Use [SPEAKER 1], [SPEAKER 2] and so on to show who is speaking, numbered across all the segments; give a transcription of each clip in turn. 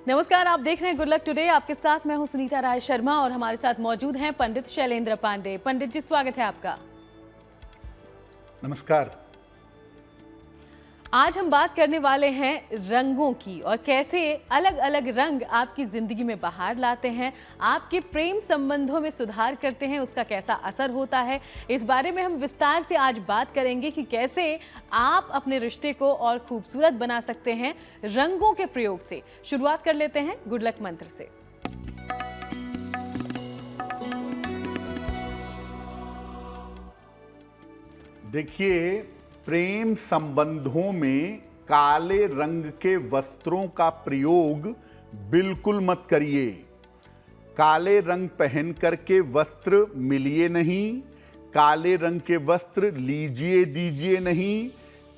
[SPEAKER 1] नमस्कार, आप देख रहे हैं गुड लक टुडे। आपके साथ मैं हूं सुनीता राय शर्मा और हमारे साथ मौजूद हैं पंडित शैलेंद्र पांडे। पंडित जी, स्वागत है आपका।
[SPEAKER 2] नमस्कार।
[SPEAKER 1] आज हम बात करने वाले हैं रंगों की और कैसे अलग अलग रंग आपकी जिंदगी में बहार लाते हैं, आपके प्रेम संबंधों में सुधार करते हैं, उसका कैसा असर होता है। इस बारे में हम विस्तार से आज बात करेंगे कि कैसे आप अपने रिश्ते को और खूबसूरत बना सकते हैं रंगों के प्रयोग से। शुरुआत कर लेते हैं गुड लक मंत्र से।
[SPEAKER 2] देखिए, प्रेम संबंधों में काले रंग के वस्त्रों का प्रयोग बिल्कुल मत करिए। काले रंग पहन करके वस्त्र मिलिए नहीं, काले रंग के वस्त्र लीजिए दीजिए नहीं,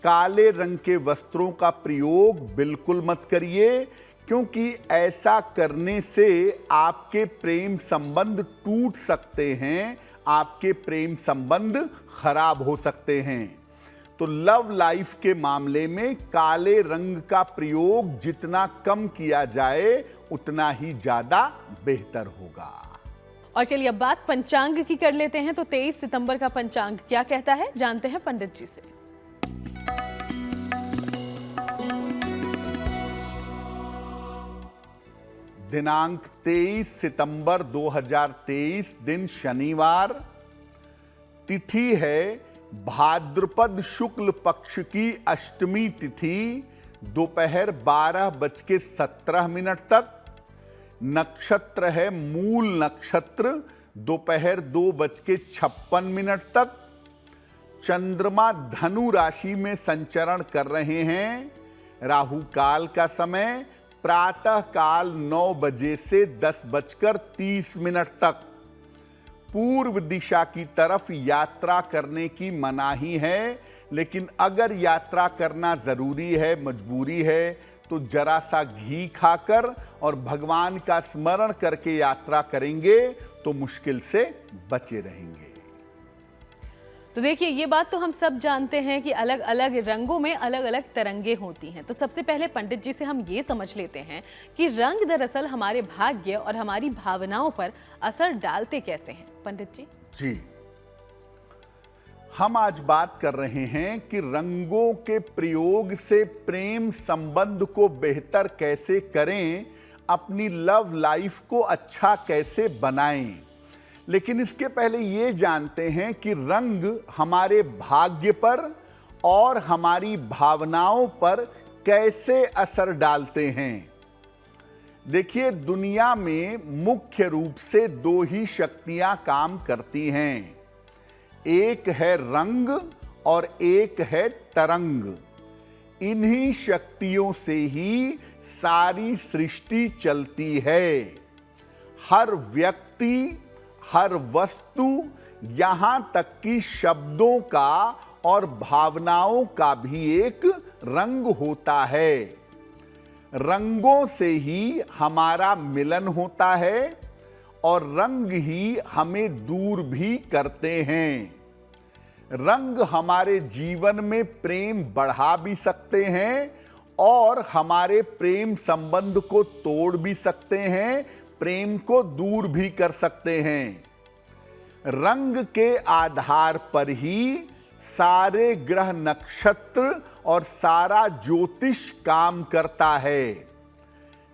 [SPEAKER 2] काले रंग के वस्त्रों का प्रयोग बिल्कुल मत करिए, क्योंकि ऐसा करने से आपके प्रेम संबंध टूट सकते हैं, आपके प्रेम संबंध खराब हो सकते हैं। तो लव लाइफ के मामले में काले रंग का प्रयोग जितना कम किया जाए उतना ही ज्यादा बेहतर होगा।
[SPEAKER 1] और चलिए अब बात पंचांग की कर लेते हैं। तो 23 सितंबर का पंचांग क्या कहता है, जानते हैं पंडित जी से।
[SPEAKER 2] दिनांक 23 सितंबर 2023, दिन शनिवार, तिथि है भाद्रपद शुक्ल पक्ष की अष्टमी तिथि, दोपहर 12:17 तक। नक्षत्र है मूल नक्षत्र, दोपहर 2:56 तक। चंद्रमा धनु राशि में संचरण कर रहे हैं। राहु काल का समय प्रातः काल 9 बजे से 10:30 तक। पूर्व दिशा की तरफ यात्रा करने की मनाही है, लेकिन अगर यात्रा करना जरूरी है, मजबूरी है, तो जरा सा घी खाकर और भगवान का स्मरण करके यात्रा करेंगे तो मुश्किल से बचे रहेंगे।
[SPEAKER 1] तो देखिए, ये बात तो हम सब जानते हैं कि अलग अलग रंगों में अलग अलग तरंगे होती हैं। तो सबसे पहले पंडित जी से हम ये समझ लेते हैं कि रंग दरअसल हमारे भाग्य और हमारी भावनाओं पर असर डालते कैसे हैं। पंडित जी
[SPEAKER 2] जी, हम आज बात कर रहे हैं कि रंगों के प्रयोग से प्रेम संबंध को बेहतर कैसे करें, अपनी लव लाइफ को अच्छा कैसे बनाएं। लेकिन इसके पहले ये जानते हैं कि रंग हमारे भाग्य पर और हमारी भावनाओं पर कैसे असर डालते हैं। देखिए, दुनिया में मुख्य रूप से 2 ही शक्तियां काम करती हैं, एक है रंग और एक है तरंग। इन्हीं शक्तियों से ही सारी सृष्टि चलती है। हर व्यक्ति, हर वस्तु, यहां तक कि शब्दों का और भावनाओं का भी एक रंग होता है। रंगों से ही हमारा मिलन होता है और रंग ही हमें दूर भी करते हैं। रंग हमारे जीवन में प्रेम बढ़ा भी सकते हैं और हमारे प्रेम संबंध को तोड़ भी सकते हैं, प्रेम को दूर भी कर सकते हैं। रंग के आधार पर ही सारे ग्रह नक्षत्र और सारा ज्योतिष काम करता है।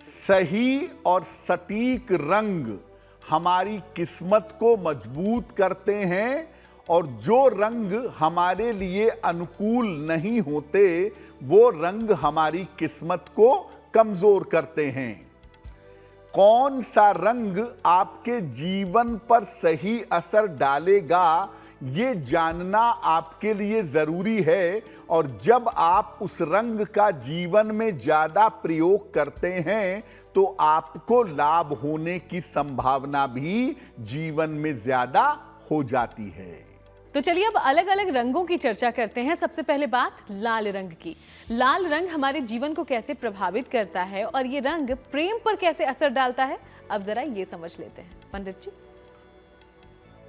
[SPEAKER 2] सही और सटीक रंग हमारी किस्मत को मजबूत करते हैं और जो रंग हमारे लिए अनुकूल नहीं होते, वो रंग हमारी किस्मत को कमजोर करते हैं। कौन सा रंग आपके जीवन पर सही असर डालेगा, ये जानना आपके लिए जरूरी है। और जब आप उस रंग का जीवन में ज्यादा प्रयोग करते हैं तो आपको लाभ होने की संभावना भी जीवन में ज्यादा हो जाती है।
[SPEAKER 1] तो चलिए अब अलग अलग रंगों की चर्चा करते हैं। सबसे पहले बात लाल रंग की। लाल रंग हमारे जीवन को कैसे प्रभावित करता है और ये रंग प्रेम पर कैसे असर डालता है, अब जरा ये समझ लेते हैं पंडित जी।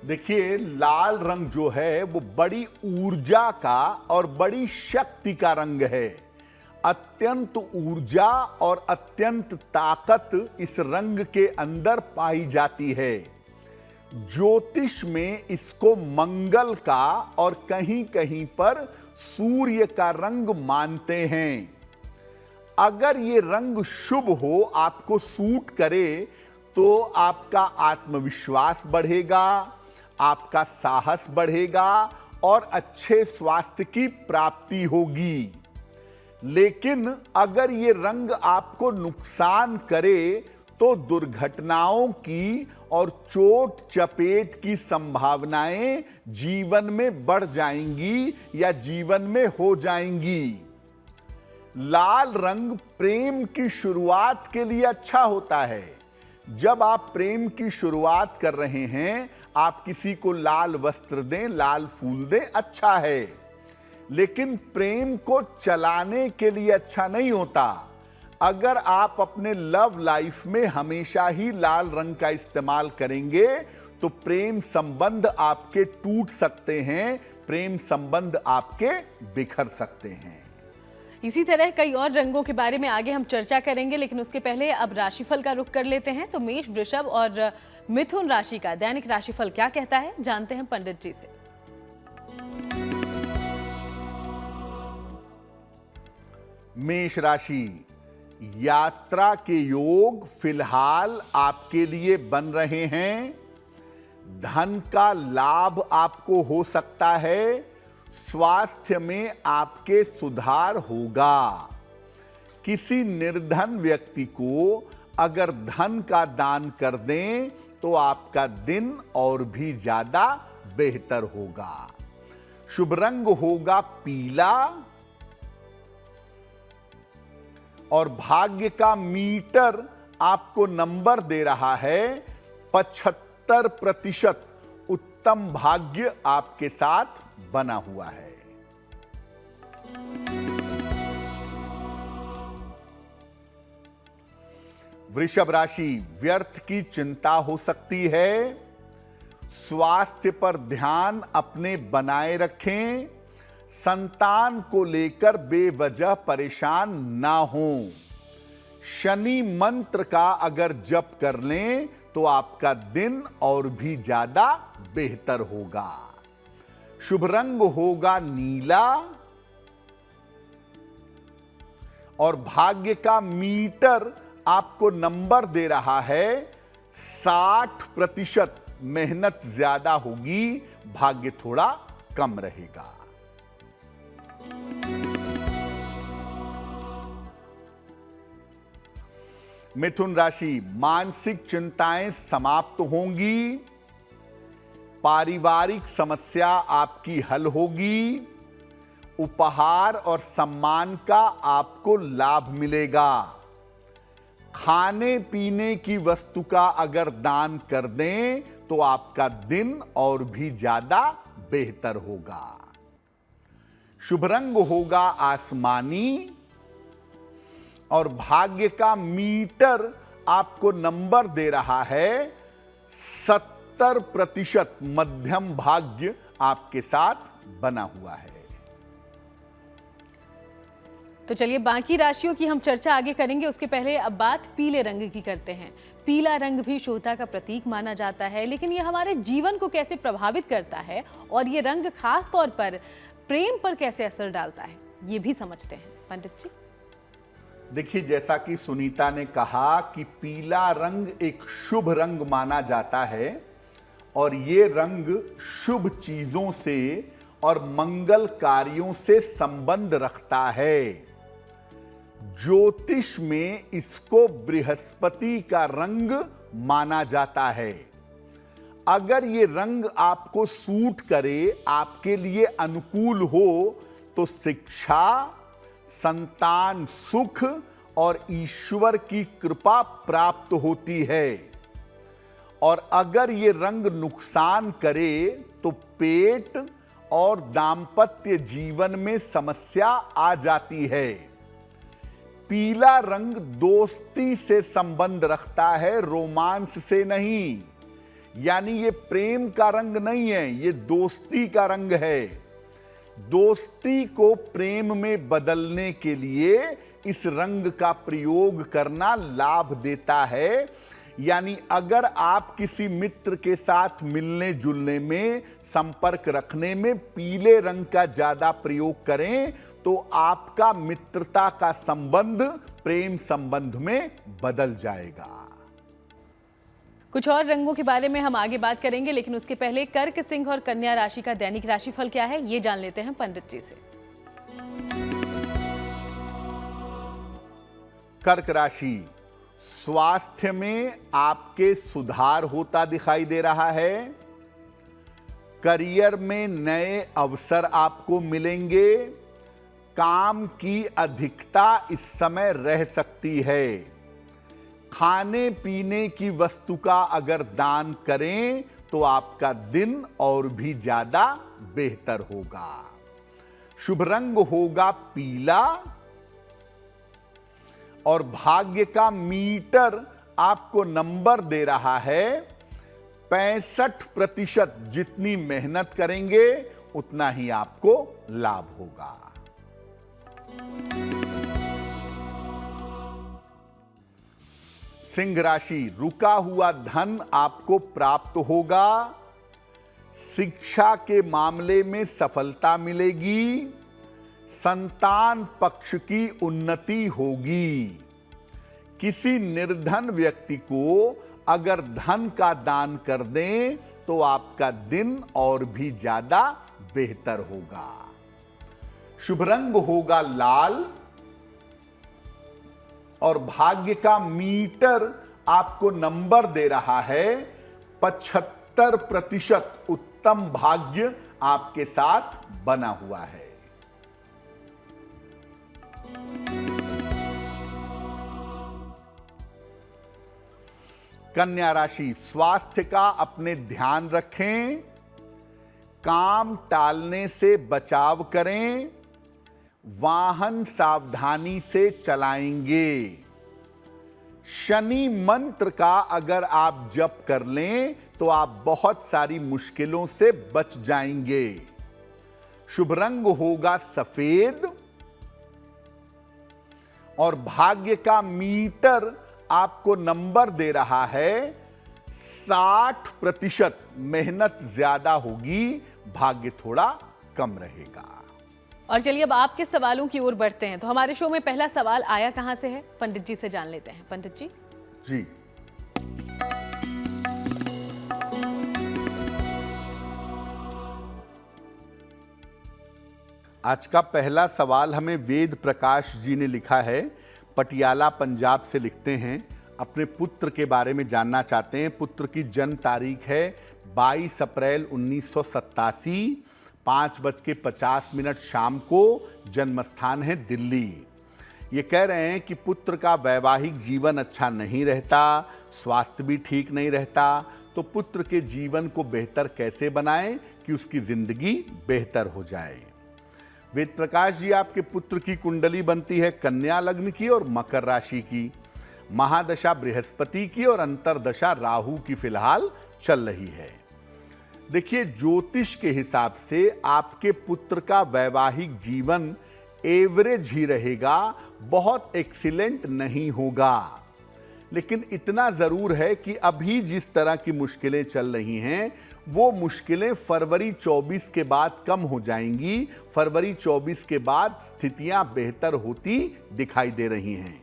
[SPEAKER 2] देखिए, लाल रंग जो है वो बड़ी ऊर्जा का और बड़ी शक्ति का रंग है। अत्यंत ऊर्जा और अत्यंत ताकत इस रंग के अंदर पाई जाती है। ज्योतिष में इसको मंगल का और कहीं कहीं पर सूर्य का रंग मानते हैं। अगर ये रंग शुभ हो, आपको सूट करे, तो आपका आत्मविश्वास बढ़ेगा, आपका साहस बढ़ेगा और अच्छे स्वास्थ्य की प्राप्ति होगी। लेकिन अगर ये रंग आपको नुकसान करे तो दुर्घटनाओं की और चोट चपेट की संभावनाएं जीवन में बढ़ जाएंगी या जीवन में हो जाएंगी। लाल रंग प्रेम की शुरुआत के लिए अच्छा होता है। जब आप प्रेम की शुरुआत कर रहे हैं, आप किसी को लाल वस्त्र दें, लाल फूल दें, अच्छा है। लेकिन प्रेम को चलाने के लिए अच्छा नहीं होता। अगर आप अपने लव लाइफ में हमेशा ही लाल रंग का इस्तेमाल करेंगे तो प्रेम संबंध आपके टूट सकते हैं, प्रेम संबंध आपके बिखर सकते हैं।
[SPEAKER 1] इसी तरह कई और रंगों के बारे में आगे हम चर्चा करेंगे, लेकिन उसके पहले अब राशिफल का रुख कर लेते हैं। तो मेष, वृषभ और मिथुन राशि का दैनिक राशिफल क्या कहता है, जानते हैं पंडित जी से।
[SPEAKER 2] मेष राशि, यात्रा के योग फिलहाल आपके लिए बन रहे हैं। धन का लाभ आपको हो सकता है। स्वास्थ्य में आपके सुधार होगा। किसी निर्धन व्यक्ति को अगर धन का दान कर दें तो आपका दिन और भी ज्यादा बेहतर होगा। शुभ रंग होगा पीला और भाग्य का मीटर आपको नंबर दे रहा है 75%। उत्तम भाग्य आपके साथ बना हुआ है। वृषभ राशि, व्यर्थ की चिंता हो सकती है। स्वास्थ्य पर ध्यान अपने बनाए रखें। संतान को लेकर बेवजह परेशान ना हो। शनि मंत्र का अगर जप कर लें तो आपका दिन और भी ज्यादा बेहतर होगा। शुभ रंग होगा नीला और भाग्य का मीटर आपको नंबर दे रहा है 60%। मेहनत ज्यादा होगी, भाग्य थोड़ा कम रहेगा। मिथुन राशि, मानसिक चिंताएं समाप्त होंगी। पारिवारिक समस्या आपकी हल होगी। उपहार और सम्मान का आपको लाभ मिलेगा। खाने पीने की वस्तु का अगर दान कर दें तो आपका दिन और भी ज्यादा बेहतर होगा। शुभ रंग होगा आसमानी और भाग्य का मीटर आपको नंबर दे रहा है 70%। मध्यम भाग्य आपके साथ बना हुआ है।
[SPEAKER 1] तो चलिए बाकी राशियों की हम चर्चा आगे करेंगे। उसके पहले अब बात पीले रंग की करते हैं। पीला रंग भी शुभता का प्रतीक माना जाता है, लेकिन ये हमारे जीवन को कैसे प्रभावित करता है और ये रंग खास तौर पर प्रेम पर कैसे असर डालता है, ये भी समझते हैं पंडित जी।
[SPEAKER 2] देखिए, जैसा कि सुनीता ने कहा कि पीला रंग एक शुभ रंग माना जाता है और ये रंग शुभ चीजों से और मंगल कार्यों से संबंध रखता है। ज्योतिष में इसको बृहस्पति का रंग माना जाता है। अगर ये रंग आपको सूट करे, आपके लिए अनुकूल हो, तो शिक्षा, संतान सुख और ईश्वर की कृपा प्राप्त होती है। और अगर ये रंग नुकसान करे तो पेट और दांपत्य जीवन में समस्या आ जाती है। पीला रंग दोस्ती से संबंध रखता है, रोमांस से नहीं। यानी ये प्रेम का रंग नहीं है, ये दोस्ती का रंग है। दोस्ती को प्रेम में बदलने के लिए इस रंग का प्रयोग करना लाभ देता है। यानी अगर आप किसी मित्र के साथ मिलने जुलने में, संपर्क रखने में पीले रंग का ज्यादा प्रयोग करें तो आपका मित्रता का संबंध प्रेम संबंध में बदल जाएगा।
[SPEAKER 1] कुछ और रंगों के बारे में हम आगे बात करेंगे, लेकिन उसके पहले कर्क, सिंह और कन्या राशि का दैनिक राशिफल क्या है ये जान लेते हैं पंडित जी से।
[SPEAKER 2] कर्क राशि, स्वास्थ्य में आपके सुधार होता दिखाई दे रहा है। करियर में नए अवसर आपको मिलेंगे। काम की अधिकता इस समय रह सकती है। खाने पीने की वस्तु का अगर दान करें तो आपका दिन और भी ज्यादा बेहतर होगा। शुभ रंग होगा पीला और भाग्य का मीटर आपको नंबर दे रहा है 65%। जितनी मेहनत करेंगे उतना ही आपको लाभ होगा। सिंह राशि, रुका हुआ धन आपको प्राप्त होगा। शिक्षा के मामले में सफलता मिलेगी। संतान पक्ष की उन्नति होगी। किसी निर्धन व्यक्ति को अगर धन का दान कर दें तो आपका दिन और भी ज्यादा बेहतर होगा। शुभ रंग होगा लाल और भाग्य का मीटर आपको नंबर दे रहा है 75%। उत्तम भाग्य आपके साथ बना हुआ है। कन्या राशि, स्वास्थ्य का अपने ध्यान रखें। काम टालने से बचाव करें। वाहन सावधानी से चलाएंगे। शनि मंत्र का अगर आप जप कर लें तो आप बहुत सारी मुश्किलों से बच जाएंगे। शुभ रंग होगा सफेद और भाग्य का मीटर आपको नंबर दे रहा है 60%। मेहनत ज्यादा होगी, भाग्य थोड़ा कम रहेगा।
[SPEAKER 1] और चलिए अब आपके सवालों की ओर बढ़ते हैं। तो हमारे शो में पहला सवाल आया कहां से है, पंडित जी से जान लेते हैं। पंडित जी।
[SPEAKER 2] जी, आज का पहला सवाल हमें वेद प्रकाश जी ने लिखा है। पटियाला पंजाब से लिखते हैं, अपने पुत्र के बारे में जानना चाहते हैं। पुत्र की जन्म तारीख है 22 अप्रैल 1987, 5:50 शाम को। जन्म स्थान है दिल्ली। ये कह रहे हैं कि पुत्र का वैवाहिक जीवन अच्छा नहीं रहता, स्वास्थ्य भी ठीक नहीं रहता, तो पुत्र के जीवन को बेहतर कैसे बनाएं कि उसकी जिंदगी बेहतर हो जाए। वेद प्रकाश जी, आपके पुत्र की कुंडली बनती है कन्या लग्न की और मकर राशि की। महादशा बृहस्पति की और अंतरदशा राहु की फिलहाल चल रही है। देखिए, ज्योतिष के हिसाब से आपके पुत्र का वैवाहिक जीवन एवरेज ही रहेगा, बहुत एक्सीलेंट नहीं होगा। लेकिन इतना जरूर है कि अभी जिस तरह की मुश्किलें चल रही हैं वो मुश्किलें फरवरी 24 के बाद कम हो जाएंगी। फरवरी 24 के बाद स्थितियां बेहतर होती दिखाई दे रही हैं।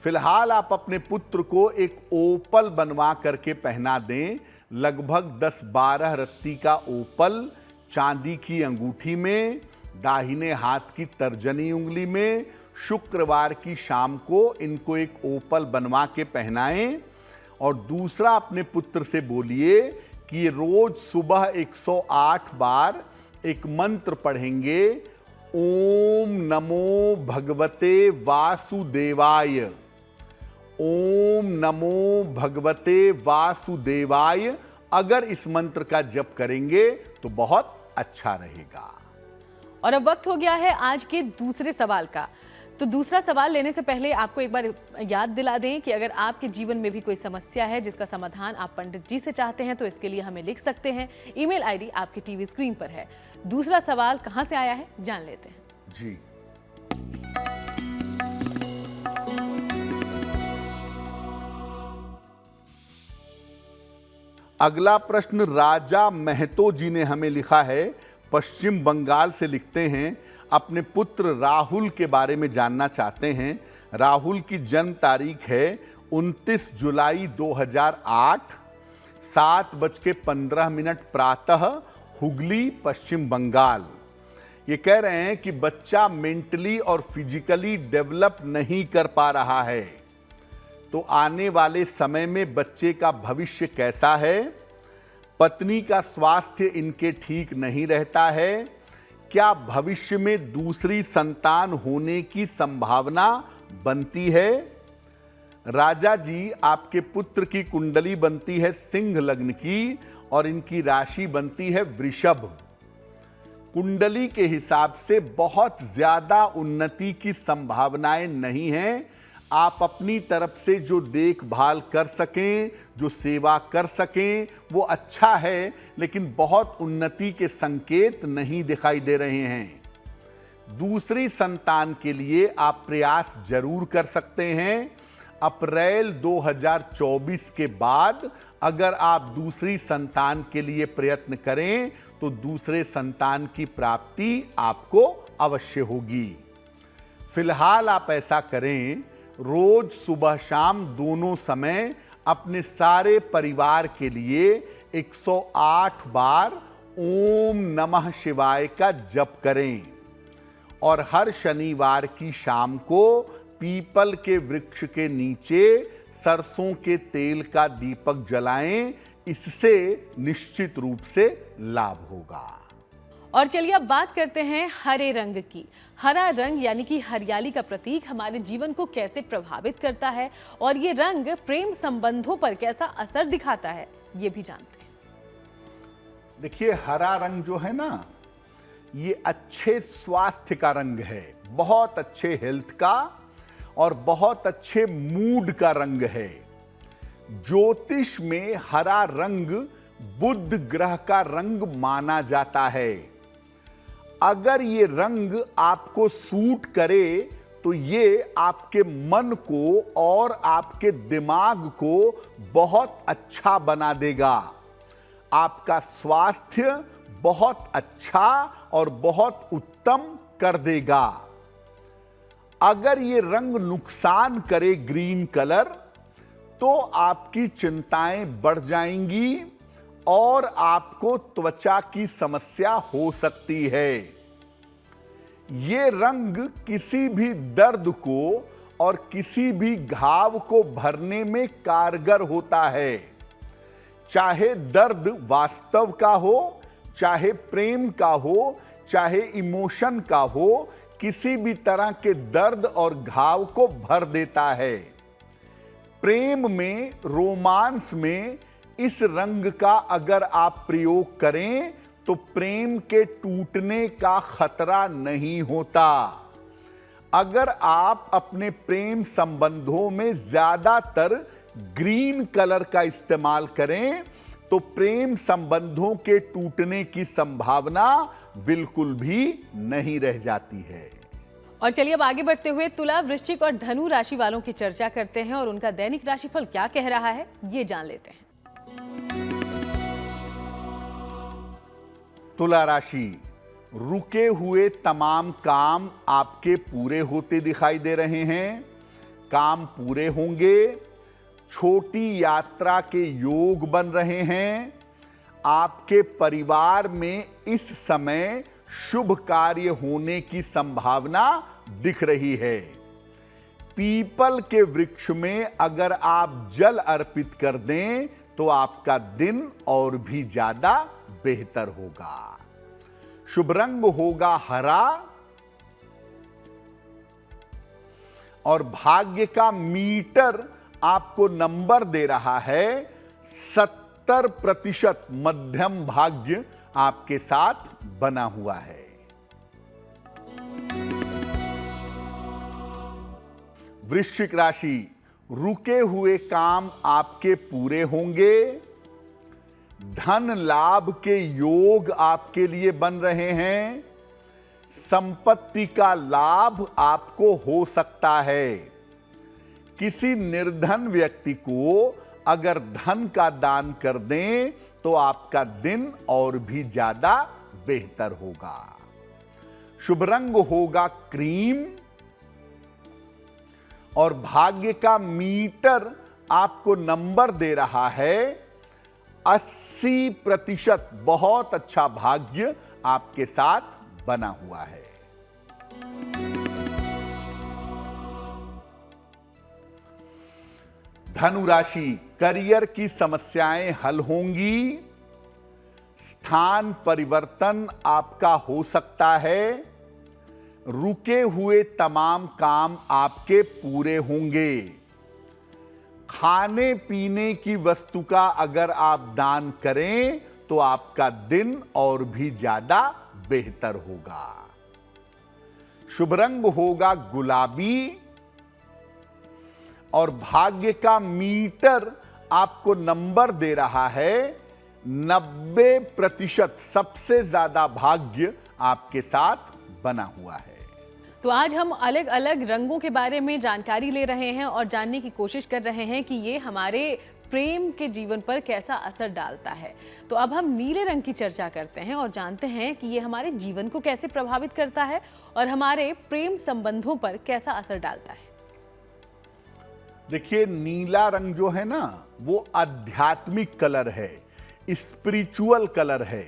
[SPEAKER 2] फिलहाल आप अपने पुत्र को एक ओपल बनवा करके पहना दें। लगभग 10-12 रत्ती का ओपल चांदी की अंगूठी में, दाहिने हाथ की तर्जनी उंगली में। शुक्रवार की शाम को इनको एक ओपल बनवा के पहनाएं। और दूसरा, अपने पुत्र से बोलिए कि रोज सुबह 108 बार एक मंत्र पढ़ेंगे, ओम नमो भगवते वासुदेवाय। ओम नमो भगवते वासुदेवाय। अगर इस मंत्र का जप करेंगे तो बहुत अच्छा रहेगा।
[SPEAKER 1] और अब वक्त हो गया है आज के दूसरे सवाल का। तो दूसरा सवाल लेने से पहले आपको एक बार याद दिला दें कि अगर आपके जीवन में भी कोई समस्या है जिसका समाधान आप पंडित जी से चाहते हैं तो इसके लिए हमें लिख सकते हैं। ईमेल आईडी आपकी टीवी स्क्रीन पर है। दूसरा सवाल कहां से आया है जान लेते हैं।
[SPEAKER 2] जी, अगला प्रश्न राजा महतो जी ने हमें लिखा है, पश्चिम बंगाल से लिखते हैं। अपने पुत्र राहुल के बारे में जानना चाहते हैं। राहुल की जन्म तारीख है 29 जुलाई 2008, 7:15 प्रातः, हुगली, पश्चिम बंगाल। ये कह रहे हैं कि बच्चा मेंटली और फिजिकली डेवलप नहीं कर पा रहा है, तो आने वाले समय में बच्चे का भविष्य कैसा है? पत्नी का स्वास्थ्य इनके ठीक नहीं रहता है। क्या भविष्य में दूसरी संतान होने की संभावना बनती है? राजा जी, आपके पुत्र की कुंडली बनती है सिंह लग्न की और इनकी राशि बनती है वृषभ। कुंडली के हिसाब से बहुत ज्यादा उन्नति की संभावनाएं नहीं हैं। आप अपनी तरफ से जो देखभाल कर सकें, जो सेवा कर सकें, वो अच्छा है, लेकिन बहुत उन्नति के संकेत नहीं दिखाई दे रहे हैं। दूसरी संतान के लिए आप प्रयास जरूर कर सकते हैं। अप्रैल 2024 के बाद अगर आप दूसरी संतान के लिए प्रयत्न करें तो दूसरे संतान की प्राप्ति आपको अवश्य होगी। फिलहाल आप ऐसा करें, रोज सुबह शाम दोनों समय अपने सारे परिवार के लिए 108 बार ओम नमः शिवाय का जप करें और हर शनिवार की शाम को पीपल के वृक्ष के नीचे सरसों के तेल का दीपक जलाएं। इससे निश्चित रूप से लाभ होगा।
[SPEAKER 1] और चलिए अब बात करते हैं हरे रंग की। हरा रंग यानी कि हरियाली का प्रतीक हमारे जीवन को कैसे प्रभावित करता है और ये रंग प्रेम संबंधों पर कैसा असर दिखाता है, ये भी जानते हैं।
[SPEAKER 2] देखिए, हरा रंग जो है ना, ये अच्छे स्वास्थ्य का रंग है, बहुत अच्छे हेल्थ का और बहुत अच्छे मूड का रंग है। ज्योतिष में हरा रंग बुध ग्रह का रंग माना जाता है। अगर ये रंग आपको सूट करे तो ये आपके मन को और आपके दिमाग को बहुत अच्छा बना देगा। आपका स्वास्थ्य बहुत अच्छा और बहुत उत्तम कर देगा। अगर ये रंग नुकसान करे, ग्रीन कलर, तो आपकी चिंताएं बढ़ जाएंगी और आपको त्वचा की समस्या हो सकती है। ये रंग किसी भी दर्द को और किसी भी घाव को भरने में कारगर होता है। चाहे दर्द वास्तव का हो, चाहे प्रेम का हो, चाहे इमोशन का हो, किसी भी तरह के दर्द और घाव को भर देता है। प्रेम में, रोमांस में इस रंग का अगर आप प्रयोग करें तो प्रेम के टूटने का खतरा नहीं होता। अगर आप अपने प्रेम संबंधों में ज्यादातर ग्रीन कलर का इस्तेमाल करें तो प्रेम संबंधों के टूटने की संभावना बिल्कुल भी नहीं रह जाती है।
[SPEAKER 1] और चलिए अब आगे बढ़ते हुए तुला, वृश्चिक और धनु राशि वालों की चर्चा करते हैं और उनका दैनिक राशिफल क्या कह रहा है, ये जान लेते हैं।
[SPEAKER 2] तुला राशि, रुके हुए तमाम काम आपके पूरे होते दिखाई दे रहे हैं। काम पूरे होंगे। छोटी यात्रा के योग बन रहे हैं। आपके परिवार में इस समय शुभ कार्य होने की संभावना दिख रही है। पीपल के वृक्ष में अगर आप जल अर्पित कर दें तो आपका दिन और भी ज्यादा बेहतर होगा। शुभ रंग होगा हरा और भाग्य का मीटर आपको नंबर दे रहा है 70% मध्यम भाग्य आपके साथ बना हुआ है। वृश्चिक राशि, रुके हुए काम आपके पूरे होंगे। धन लाभ के योग आपके लिए बन रहे हैं। संपत्ति का लाभ आपको हो सकता है। किसी निर्धन व्यक्ति को अगर धन का दान कर दें तो आपका दिन और भी ज्यादा बेहतर होगा। शुभ रंग होगा क्रीम और भाग्य का मीटर आपको नंबर दे रहा है 80%। बहुत अच्छा भाग्य आपके साथ बना हुआ है। धनु राशि, करियर की समस्याएं हल होंगी। स्थान परिवर्तन आपका हो सकता है। रुके हुए तमाम काम आपके पूरे होंगे। खाने पीने की वस्तु का अगर आप दान करें तो आपका दिन और भी ज्यादा बेहतर होगा। शुभ रंग होगा गुलाबी और भाग्य का मीटर आपको नंबर दे रहा है 90%। सबसे ज्यादा भाग्य आपके साथ बना हुआ है।
[SPEAKER 1] तो आज हम अलग अलग रंगों के बारे में जानकारी ले रहे हैं और जानने की कोशिश कर रहे हैं कि ये हमारे प्रेम के जीवन पर कैसा असर डालता है। तो अब हम नीले रंग की चर्चा करते हैं और जानते हैं कि ये हमारे जीवन को कैसे प्रभावित करता है और हमारे प्रेम संबंधों पर कैसा असर डालता है।
[SPEAKER 2] देखिए, नीला रंग जो है ना, वो आध्यात्मिक कलर है, स्पिरिचुअल कलर है।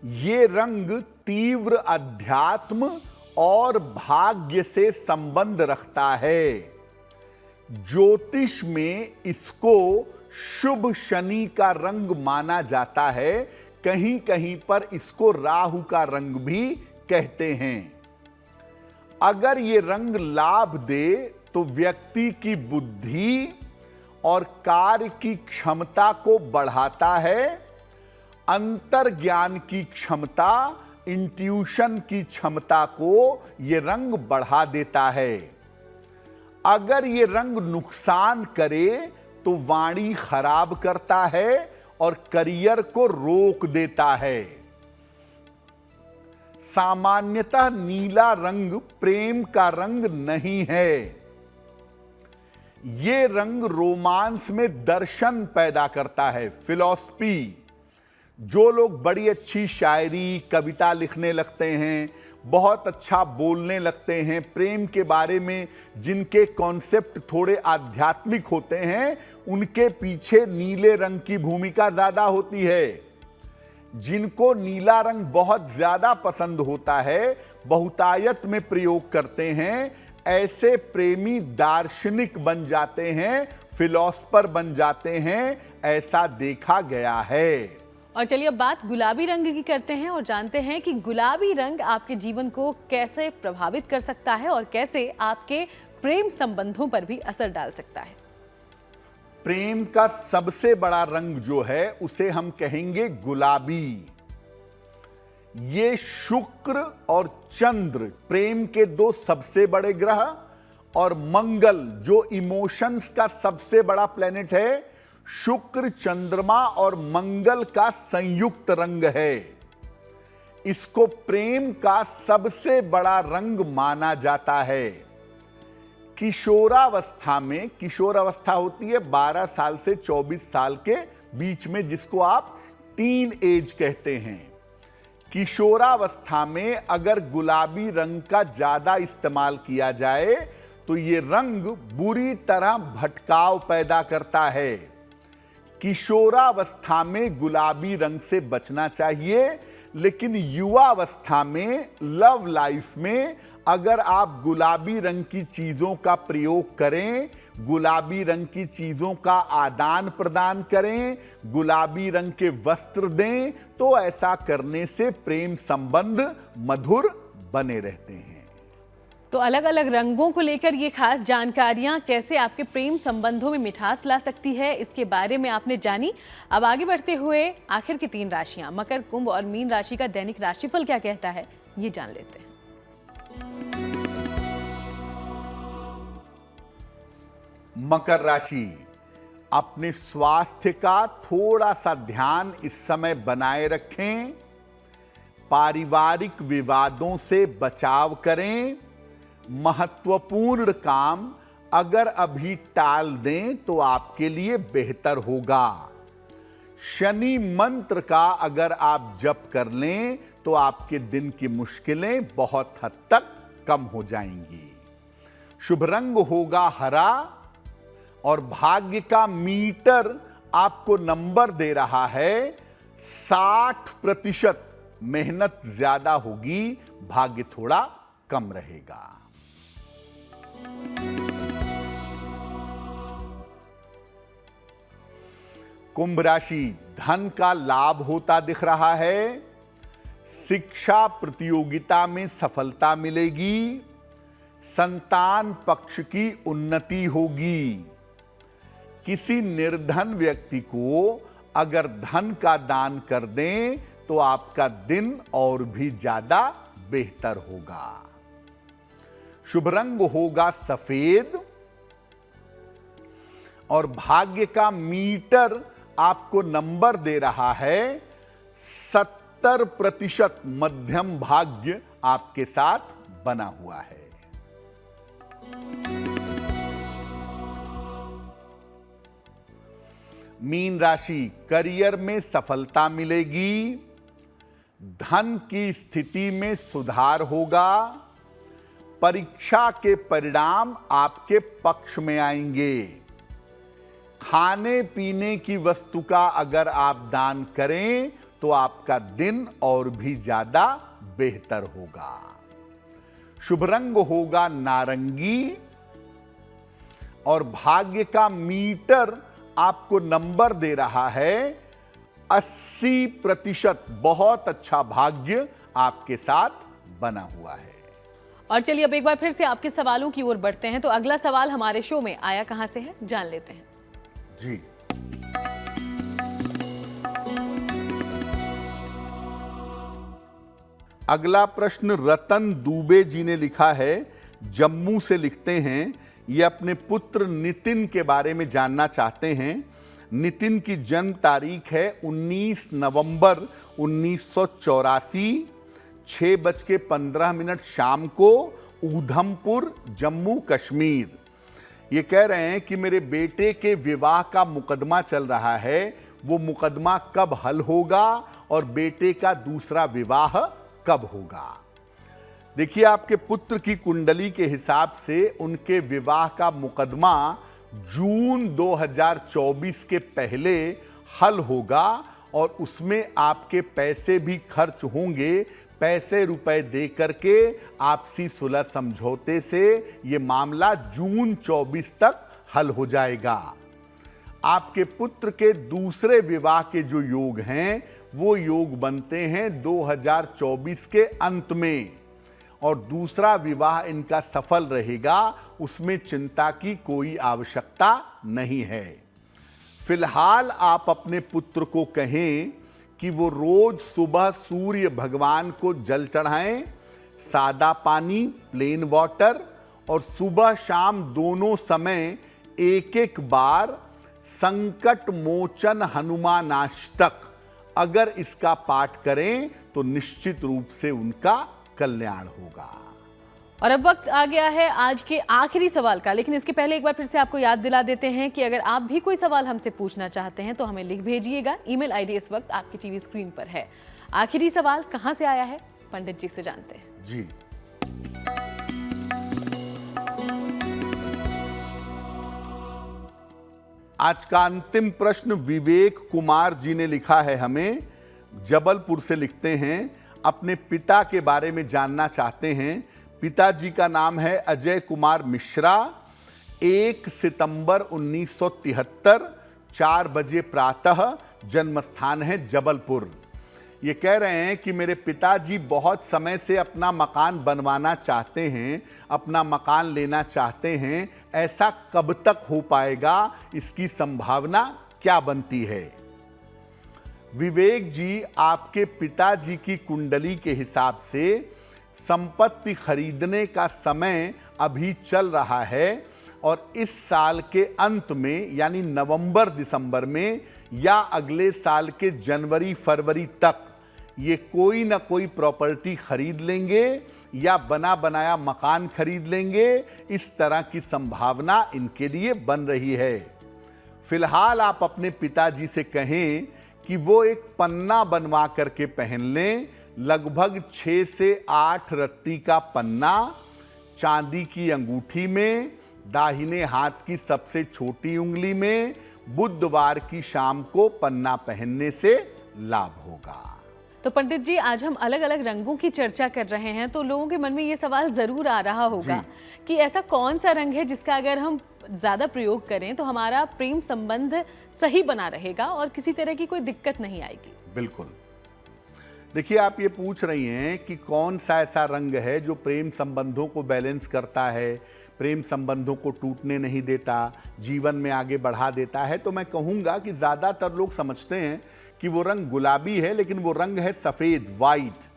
[SPEAKER 2] ये रंग तीव्र अध्यात्म और भाग्य से संबंध रखता है। ज्योतिष में इसको शुभ शनि का रंग माना जाता है। कहीं कहीं पर इसको राहु का रंग भी कहते हैं। अगर ये रंग लाभ दे तो व्यक्ति की बुद्धि और कार्य की क्षमता को बढ़ाता है। अंतर्ज्ञान की क्षमता, इंट्यूशन की क्षमता को ये रंग बढ़ा देता है। अगर ये रंग नुकसान करे तो वाणी खराब करता है और करियर को रोक देता है। सामान्यतः नीला रंग प्रेम का रंग नहीं है। ये रंग रोमांस में दर्शन पैदा करता है, फिलॉसफी। जो लोग बड़ी अच्छी शायरी कविता लिखने लगते हैं, बहुत अच्छा बोलने लगते हैं, प्रेम के बारे में जिनके कॉन्सेप्ट थोड़े आध्यात्मिक होते हैं, उनके पीछे नीले रंग की भूमिका ज्यादा होती है। जिनको नीला रंग बहुत ज्यादा पसंद होता है, बहुतायत में प्रयोग करते हैं, ऐसे प्रेमी दार्शनिक बन जाते हैं, फिलॉसफर बन जाते हैं, ऐसा देखा गया है।
[SPEAKER 1] और चलिए अब बात गुलाबी रंग की करते हैं और जानते हैं कि गुलाबी रंग आपके जीवन को कैसे प्रभावित कर सकता है और कैसे आपके प्रेम संबंधों पर भी असर डाल सकता है।
[SPEAKER 2] प्रेम का सबसे बड़ा रंग जो है उसे हम कहेंगे गुलाबी। ये शुक्र और चंद्र प्रेम के दो सबसे बड़े ग्रह, और मंगल जो इमोशंस का सबसे बड़ा प्लेनेट है, शुक्र, चंद्रमा और मंगल का संयुक्त रंग है। इसको प्रेम का सबसे बड़ा रंग माना जाता है। किशोरावस्था में, किशोरावस्था होती है 12 साल से 24 साल के बीच में, जिसको आप टीन एज कहते हैं। किशोरावस्था में अगर गुलाबी रंग का ज्यादा इस्तेमाल किया जाए तो ये रंग बुरी तरह भटकाव पैदा करता है। किशोरावस्था में गुलाबी रंग से बचना चाहिए, लेकिन युवावस्था में, लव लाइफ में अगर आप गुलाबी रंग की चीजों का प्रयोग करें, गुलाबी रंग की चीजों का आदान प्रदान करें, गुलाबी रंग के वस्त्र दें, तो ऐसा करने से प्रेम संबंध मधुर बने रहते हैं।
[SPEAKER 1] तो अलग अलग रंगों को लेकर ये खास जानकारियां कैसे आपके प्रेम संबंधों में मिठास ला सकती है, इसके बारे में आपने जानी। अब आगे बढ़ते हुए आखिर की 3 राशियां मकर, कुंभ और मीन राशि का दैनिक राशिफल क्या कहता है, ये जान लेते हैं।
[SPEAKER 2] मकर राशि, अपने स्वास्थ्य का थोड़ा सा ध्यान इस समय बनाए रखें। पारिवारिक विवादों से बचाव करें। महत्वपूर्ण काम अगर अभी टाल दें तो आपके लिए बेहतर होगा। शनि मंत्र का अगर आप जप कर लें तो आपके दिन की मुश्किलें बहुत हद तक कम हो जाएंगी। शुभ रंग होगा हरा और भाग्य का मीटर आपको नंबर दे रहा है 60%। मेहनत ज्यादा होगी, भाग्य थोड़ा कम रहेगा। कुंभ राशि, धन का लाभ होता दिख रहा है। शिक्षा प्रतियोगिता में सफलता मिलेगी। संतान पक्ष की उन्नति होगी। किसी निर्धन व्यक्ति को अगर धन का दान कर दें तो आपका दिन और भी ज्यादा बेहतर होगा। शुभ रंग होगा सफेद और भाग्य का मीटर आपको नंबर दे रहा है 70%। मध्यम भाग्य आपके साथ बना हुआ है। मीन राशि, करियर में सफलता मिलेगी। धन की स्थिति में सुधार होगा। परीक्षा के परिणाम आपके पक्ष में आएंगे। खाने पीने की वस्तु का अगर आप दान करें तो आपका दिन और भी ज्यादा बेहतर होगा। शुभ रंग होगा नारंगी और भाग्य का मीटर आपको नंबर दे रहा है 80%। बहुत अच्छा भाग्य आपके साथ बना हुआ है।
[SPEAKER 1] और चलिए अब एक बार फिर से आपके सवालों की ओर बढ़ते हैं। तो अगला सवाल हमारे शो में आया कहां से है, जान लेते हैं।
[SPEAKER 2] जी, अगला प्रश्न रतन दुबे जी ने लिखा है, जम्मू से लिखते हैं। ये अपने पुत्र नितिन के बारे में जानना चाहते हैं। नितिन की जन्म तारीख है 19 नवंबर 1984, 6:15 शाम को, ऊधमपुर, जम्मू कश्मीर। ये कह रहे हैं कि मेरे बेटे के विवाह का मुकदमा चल रहा है, वो मुकदमा कब हल होगा और बेटे का दूसरा विवाह कब होगा। देखिए, आपके पुत्र की कुंडली के हिसाब से उनके विवाह का मुकदमा जून 2024 के पहले हल होगा और उसमें आपके पैसे भी खर्च होंगे। पैसे रुपए दे करके आपसी सुलह समझौते से ये मामला जून 24 तक हल हो जाएगा। आपके पुत्र के दूसरे विवाह के जो योग हैं वो योग बनते हैं 2024 के अंत में और दूसरा विवाह इनका सफल रहेगा, उसमें चिंता की कोई आवश्यकता नहीं है। फिलहाल आप अपने पुत्र को कहें कि वो रोज सुबह सूर्य भगवान को जल चढ़ाएं, सादा पानी, प्लेन वाटर, और सुबह शाम दोनों समय एक एक बार संकट मोचन हनुमानाष्टक अगर इसका पाठ करें तो निश्चित रूप से उनका कल्याण होगा।
[SPEAKER 1] और अब वक्त आ गया है आज के आखिरी सवाल का, लेकिन इसके पहले एक बार फिर से आपको याद दिला देते हैं कि अगर आप भी कोई सवाल हमसे पूछना चाहते हैं तो हमें लिख भेजिएगा। ईमेल आईडी इस वक्त आपकी टीवी स्क्रीन पर है। आखिरी सवाल कहां से आया है, पंडित जी से जानते हैं।
[SPEAKER 2] जी, आज का अंतिम प्रश्न विवेक कुमार जी ने लिखा है हमें, जबलपुर से लिखते हैं। अपने पिता के बारे में जानना चाहते हैं। पिताजी का नाम है अजय कुमार मिश्रा। 1 सितंबर 1973, 4 बजे प्रातः, जन्म स्थान है जबलपुर। ये कह रहे हैं कि मेरे पिताजी बहुत समय से अपना मकान बनवाना चाहते हैं, अपना मकान लेना चाहते हैं। ऐसा कब तक हो पाएगा, इसकी संभावना क्या बनती है? विवेक जी, आपके पिताजी की कुंडली के हिसाब से संपत्ति खरीदने का समय अभी चल रहा है। और इस साल के अंत में यानी नवंबर दिसंबर में या अगले साल के जनवरी फरवरी तक ये कोई ना कोई प्रॉपर्टी खरीद लेंगे या बना बनाया मकान खरीद लेंगे। इस तरह की संभावना इनके लिए बन रही है। फिलहाल आप अपने पिताजी से कहें कि वो एक पन्ना बनवा करके पहन लें, लगभग 6 से 8 रत्ती का पन्ना, चांदी की अंगूठी में, दाहिने हाथ की सबसे छोटी उंगली में। बुधवार की शाम को पन्ना पहनने से लाभ होगा।
[SPEAKER 1] तो पंडित जी, आज हम अलग अलग रंगों की चर्चा कर रहे हैं, तो लोगों के मन में ये सवाल जरूर आ रहा होगा कि ऐसा कौन सा रंग है जिसका अगर हम ज्यादा प्रयोग करें तो हमारा प्रेम संबंध सही बना रहेगा और किसी तरह की कोई दिक्कत नहीं आएगी।
[SPEAKER 2] बिल्कुल। देखिए, आप ये पूछ रही हैं कि कौन सा ऐसा रंग है जो प्रेम संबंधों को बैलेंस करता है, प्रेम संबंधों को टूटने नहीं देता, जीवन में आगे बढ़ा देता है। तो मैं कहूँगा कि ज़्यादातर लोग समझते हैं कि वो रंग गुलाबी है, लेकिन वो रंग है सफ़ेद, वाइट।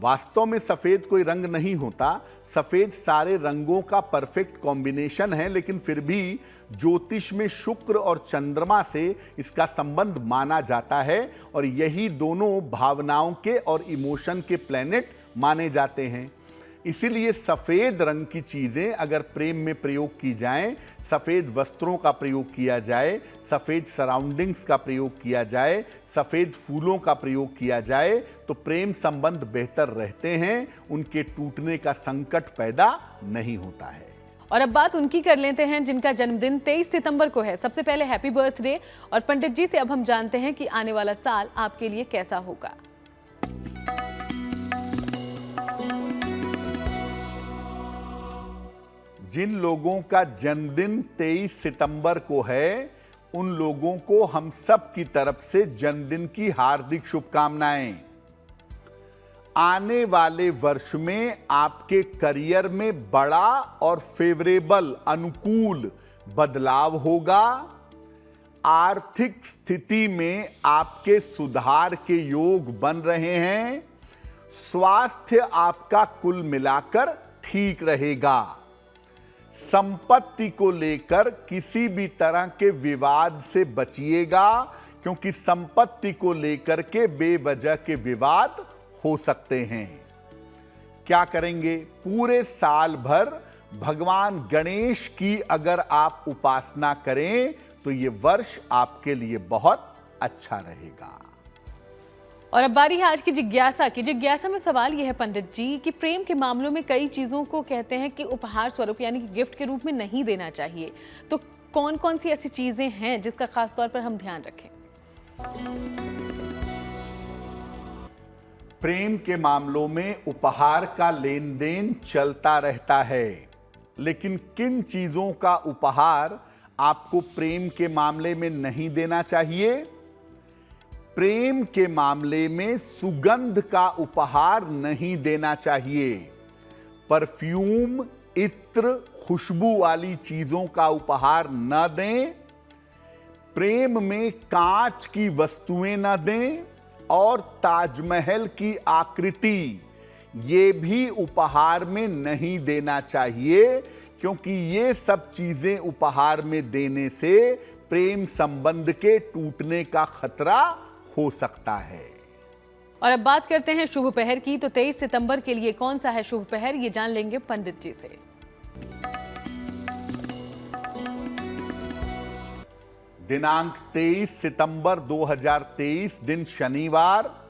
[SPEAKER 2] वास्तव में सफ़ेद कोई रंग नहीं होता। सफ़ेद सारे रंगों का परफेक्ट कॉम्बिनेशन है, लेकिन फिर भी ज्योतिष में शुक्र और चंद्रमा से इसका संबंध माना जाता है और यही दोनों भावनाओं के और इमोशन के प्लैनेट माने जाते हैं। इसीलिए सफ़ेद रंग की चीज़ें अगर प्रेम में प्रयोग की जाएं, सफ़ेद वस्त्रों का प्रयोग किया जाए, सफ़ेद सराउंडिंग्स का प्रयोग किया जाए, सफ़ेद फूलों का प्रयोग किया जाए, तो प्रेम संबंध बेहतर रहते हैं, उनके टूटने का संकट पैदा नहीं होता है।
[SPEAKER 1] और अब बात उनकी कर लेते हैं जिनका जन्मदिन 23 सितंबर को है। सबसे पहले हैप्पी बर्थडे। और पंडित जी से अब हम जानते हैं कि आने वाला साल आपके लिए कैसा होगा।
[SPEAKER 2] जिन लोगों का जन्मदिन 23 सितंबर को है, उन लोगों को हम सब की तरफ से जन्मदिन की हार्दिक शुभकामनाएं। आने वाले वर्ष में आपके करियर में बड़ा और फेवरेबल, अनुकूल बदलाव होगा। आर्थिक स्थिति में आपके सुधार के योग बन रहे हैं। स्वास्थ्य आपका कुल मिलाकर ठीक रहेगा। संपत्ति को लेकर किसी भी तरह के विवाद से बचिएगा, क्योंकि संपत्ति को लेकर के बेवजह के विवाद हो सकते हैं। क्या करेंगे? पूरे साल भर भगवान गणेश की अगर आप उपासना करें तो ये वर्ष आपके लिए बहुत अच्छा रहेगा।
[SPEAKER 1] और अब बारी है आज की जिज्ञासा की। जिज्ञासा में सवाल यह है पंडित जी कि प्रेम के मामलों में कई चीज़ों को कहते हैं कि उपहार स्वरूप यानी कि गिफ्ट के रूप में नहीं देना चाहिए, तो कौन कौन सी ऐसी चीज़ें हैं जिसका खास तौर पर हम ध्यान रखें?
[SPEAKER 2] प्रेम के मामलों में उपहार का लेन देन चलता रहता है, लेकिन किन चीज़ों का उपहार आपको प्रेम के मामले में नहीं देना चाहिए? प्रेम के मामले में सुगंध का उपहार नहीं देना चाहिए। परफ्यूम, इत्र, खुशबू वाली चीजों का उपहार न दें। प्रेम में कांच की वस्तुएं न दें और ताजमहल की आकृति ये भी उपहार में नहीं देना चाहिए, क्योंकि ये सब चीजें उपहार में देने से प्रेम संबंध के टूटने का खतरा हो सकता है।
[SPEAKER 1] और अब बात करते हैं शुभ पहर की। तो 23 सितंबर के लिए कौन सा है शुभ पहर, ये जान लेंगे पंडित जी से।
[SPEAKER 2] दिनांक 23 सितंबर 2023 दिन शनिवार।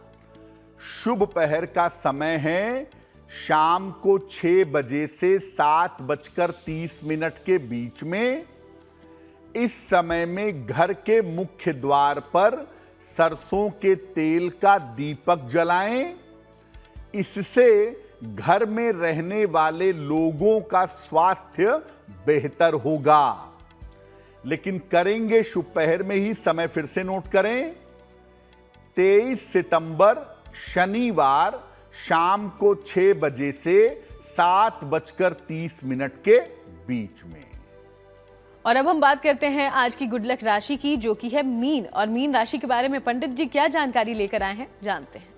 [SPEAKER 2] शुभ पहर का समय है शाम को 6 बजे से 7:30 के बीच में। इस समय में घर के मुख्य द्वार पर सरसों के तेल का दीपक जलाएं। इससे घर में रहने वाले लोगों का स्वास्थ्य बेहतर होगा। लेकिन करेंगे शुभ पहर में ही, समय फिर से नोट करें। 23 सितंबर शनिवार शाम को 6 बजे से 7:30 के बीच में।
[SPEAKER 1] और अब हम बात करते हैं आज की गुड लक राशि की, जो कि है मीन। और मीन राशि के बारे में पंडित जी क्या जानकारी लेकर आए हैं, जानते हैं।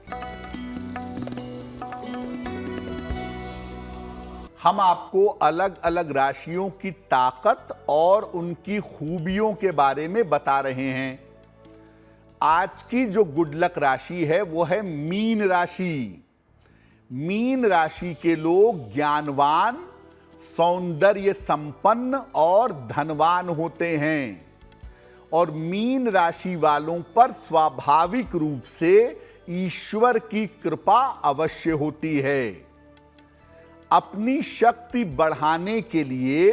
[SPEAKER 2] हम आपको अलग अलग राशियों की ताकत और उनकी खूबियों के बारे में बता रहे हैं। आज की जो गुड लक राशि है वो है मीन राशि। मीन राशि के लोग ज्ञानवान, सौंदर्य संपन्न और धनवान होते हैं और मीन राशि वालों पर स्वाभाविक रूप से ईश्वर की कृपा अवश्य होती है। अपनी शक्ति बढ़ाने के लिए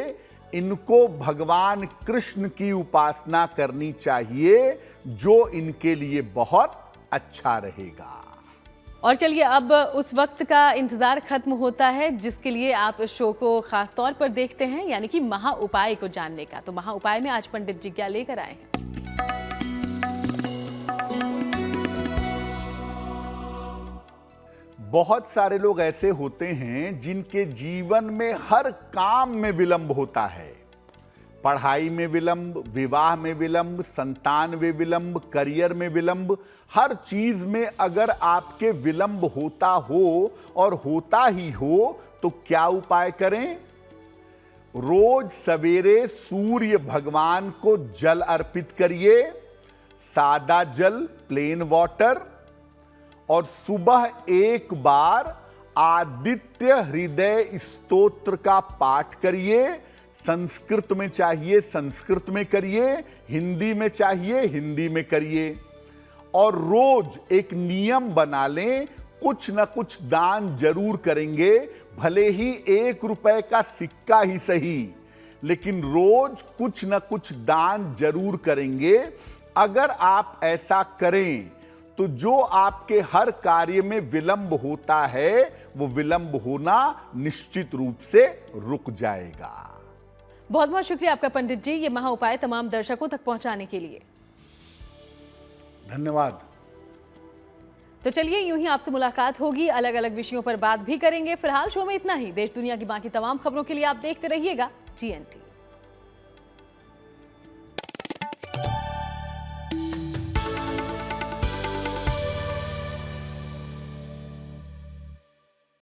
[SPEAKER 2] इनको भगवान कृष्ण की उपासना करनी चाहिए, जो इनके लिए बहुत अच्छा रहेगा।
[SPEAKER 1] और चलिए अब उस वक्त का इंतजार खत्म होता है जिसके लिए आप इस शो को खास तौर पर देखते हैं, यानी कि महा उपाय को जानने का। तो महा उपाय में आज पंडित जी क्या लेकर आए हैं?
[SPEAKER 2] बहुत सारे लोग ऐसे होते हैं जिनके जीवन में हर काम में विलंब होता है। पढ़ाई में विलंब, विवाह में विलंब, संतान में विलंब, करियर में विलंब, हर चीज में अगर आपके विलंब होता हो और होता ही हो तो क्या उपाय करें? रोज सवेरे सूर्य भगवान को जल अर्पित करिए, सादा जल, प्लेन वाटर, और सुबह एक बार आदित्य हृदय स्तोत्र का पाठ करिए। संस्कृत में चाहिए संस्कृत में करिए, हिंदी में चाहिए हिंदी में करिए। और रोज एक नियम बना लें, कुछ न कुछ दान जरूर करेंगे, भले ही 1 रुपए का सिक्का ही सही, लेकिन रोज कुछ न कुछ दान जरूर करेंगे। अगर आप ऐसा करें तो जो आपके हर कार्य में विलंब होता है वो विलंब होना निश्चित रूप से रुक जाएगा।
[SPEAKER 1] बहुत बहुत शुक्रिया आपका पंडित जी, ये महा उपाय तमाम दर्शकों तक पहुंचाने के लिए।
[SPEAKER 2] धन्यवाद।
[SPEAKER 1] तो चलिए यूं ही आपसे मुलाकात होगी, अलग अलग विषयों पर बात भी करेंगे। फिलहाल शो में इतना ही। देश दुनिया की बाकी तमाम खबरों के लिए आप देखते रहिएगा GNT।